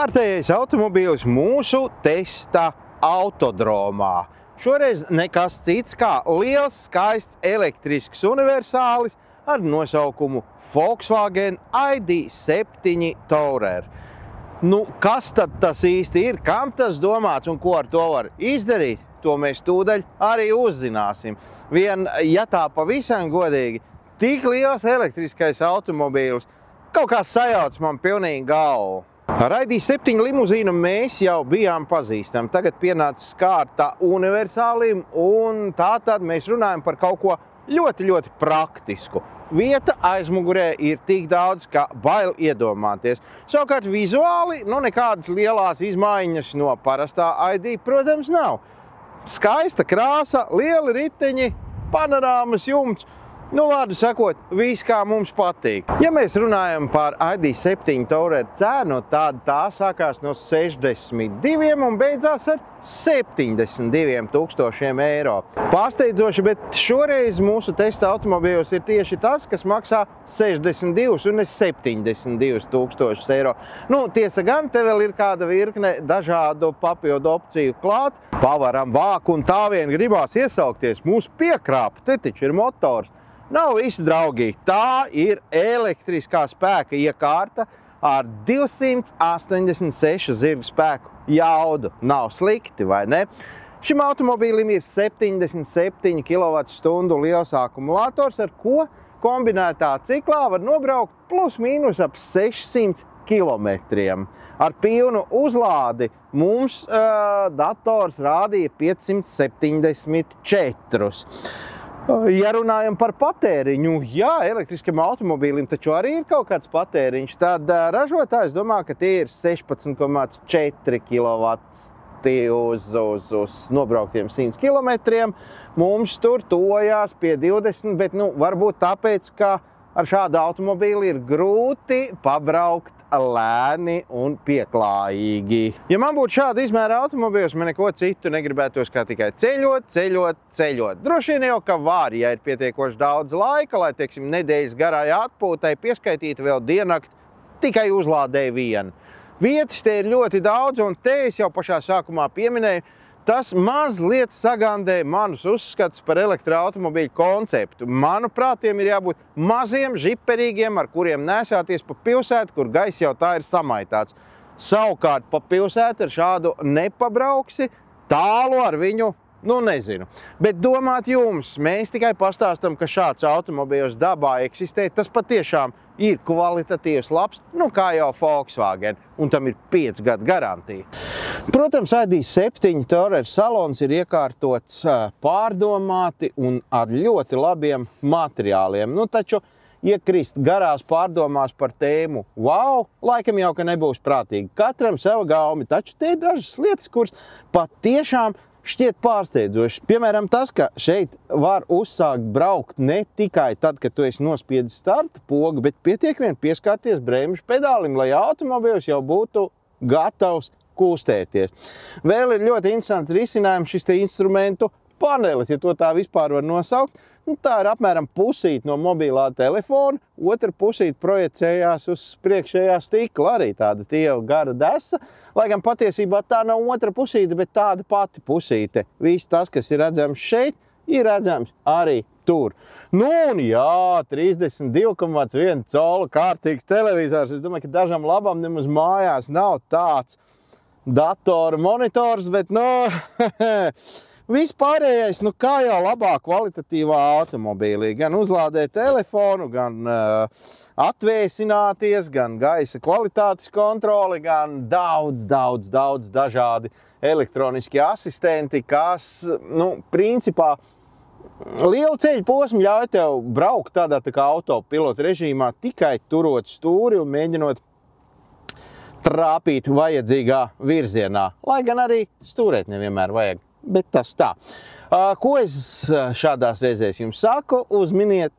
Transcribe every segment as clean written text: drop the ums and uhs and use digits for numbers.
Kārtējais automobīls mūsu testa autodromā. Šoreiz nekas cits kā liels, skaists elektrisks universālis ar nosaukumu Volkswagen ID.7 Tourer. Nu, kas tad tas īsti ir, kam tas domāts un ko ar to var izdarīt, to mēs tūdaļ arī uzzināsim. Ja tā pavisam godīgi, tik liels elektriskais automobīls kaut kā sajauc man pilnīgi galvu. Ar ID.7 limuzīnu mēs jau bijām pazīstami. Tagad pienācis kārta universālim, un tātad mēs runājam par kaut ko ļoti praktisku. Vieta aizmugurē ir tik daudz, ka bail iedomāties. Savukārt vizuāli, nekādas lielās izmaiņas no parastā ID, protams, nav. Skaista krāsa, lieli riteņi, panorāmas jumts. Vārdu sakot, viss kā mums patīk. Ja mēs runājam par ID.7 Tourer cenu, tad tā sākās no 62 un beidzās ar 72 000 eiro. Pārsteidzoši, bet šoreiz mūsu testa automobīļos ir tieši tas, kas maksā 62 un ne 72 000 eiro. Tiesa gan, te vēl ir kāda virkne dažādu papildu opciju klāt. Pavaram vāku un tā vien gribās iesaukties. Mūsu piekrāpa, te taču ir motors. Nav visi draugīgi. Tā ir elektriskā spēka iekārta ar 286 zirgu spēku jaudu. Nav slikti, vai ne? Šim automobīlim ir 77 kWh liels akumulators, ar ko kombinētā ciklā var nobraukt plus mīnus ap 600 kilometriem. Ar pilnu uzlādi mums dators rādīja 574. Ja runājam par patēriņu, elektriskam automobīlim taču arī ir kaut kāds patēriņš, tad ražotājs domā, ka tie ir 16,4 kW uz nobrauktiem 100 kilometriem. Mums tur tojās pie 20, bet varbūt tāpēc, ka ar šādu automobīli ir grūti pabraukt lēni un pieklājīgi. Ja man būtu šāda izmēra automobīls, man neko citu negribētos kā tikai ceļot. Droši vien jau, ka var, ja ir pietiekoši daudz laika, lai, nedēļas garai atpūtai pieskaitītu vēl diennakti tikai uzlādēju vienu. Vietas te ir ļoti daudz, un te es jau pašā sākumā pieminēju, tas mazliet sagandē manus uzskatus par elektroautomobīļu konceptu. Manuprāt, tiem ir jābūt maziem, žiperīgiem, ar kuriem nesāties pa pilsētu, kur gaiss jau tā ir samaitāts. Savukārt pa pilsētu ar šādu nepabrauksi, tālu ar viņu, nezinu. Bet domāt jums, mēs tikai pastāstam, ka šāds automobīls dabā eksistē, tas patiešām ir kvalitatīvs labs, kā jau Volkswagen, un tam ir 5 gadu garantija. Protams, ID.7 Tourer salons ir iekārtots pārdomāti un ar ļoti labiem materiāliem. Taču iekrist garās pārdomās par tēmu, laikam jau, ka nebūs prātīgi. Katram sava gaumi, taču te ir dažas lietas, kuras patiešām šķiet pārsteidzošas. Piemēram, tas, ka šeit var uzsākt braukt ne tikai tad, kad tu esi nospiedis starta pogu, bet pietiek vien pieskārties bremžu pedālim, lai automobīls jau būtu gatavs kustēties. Vēl ir ļoti interesants risinājums šis te instrumentu panelis, ja to tā vispār var nosaukt. Tā ir apmēram pusīt no mobilā telefona, otra pusīt projicējās uz priekšējā stikla, arī tāda tieva gara desa, lai gan patiesībā tā nav otra pusīte, bet tāda pati pusīte. Viss tas, kas ir redzams šeit, ir redzams arī tur. 32,1 cola kārtīgs televizors. Es domāju, ka dažam labam nemaz mājās nav tāds datora monitors, bet vispārējais, kā jau labā kvalitatīvā automobīlī. Gan uzlādēt telefonu, gan atvēsināties, gan gaisa kvalitātes kontroli, gan daudz dažādi elektroniski asistenti, kas, principā, lielu ceļu posmu ļauj tev braukt tādā kā autopilota režīmā, tikai turot stūri un mēģinot trāpīt vajadzīgā virzienā. Lai gan arī stūrēt nevienmēr vajag. Bet tas tā. Ko es šādās reizēs jums saku? Uzminiet,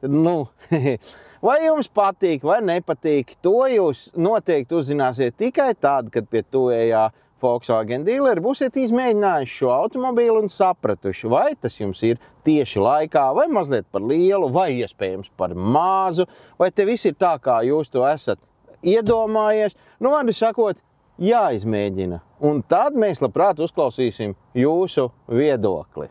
vai jums patīk vai nepatīk, to jūs noteikti uzzināsiet tikai tad, kad pie tuvējā Volkswagen dealeri būsiet izmēģinājuši šo automobīlu un sapratuši, vai tas jums ir tieši laikā, vai mazliet par lielu, vai iespējams par mazu, vai te viss ir tā, kā jūs to esat iedomājies. Vārdu sakot, jāizmēģina. Un tad mēs labprāt uzklausīsim jūsu viedokli.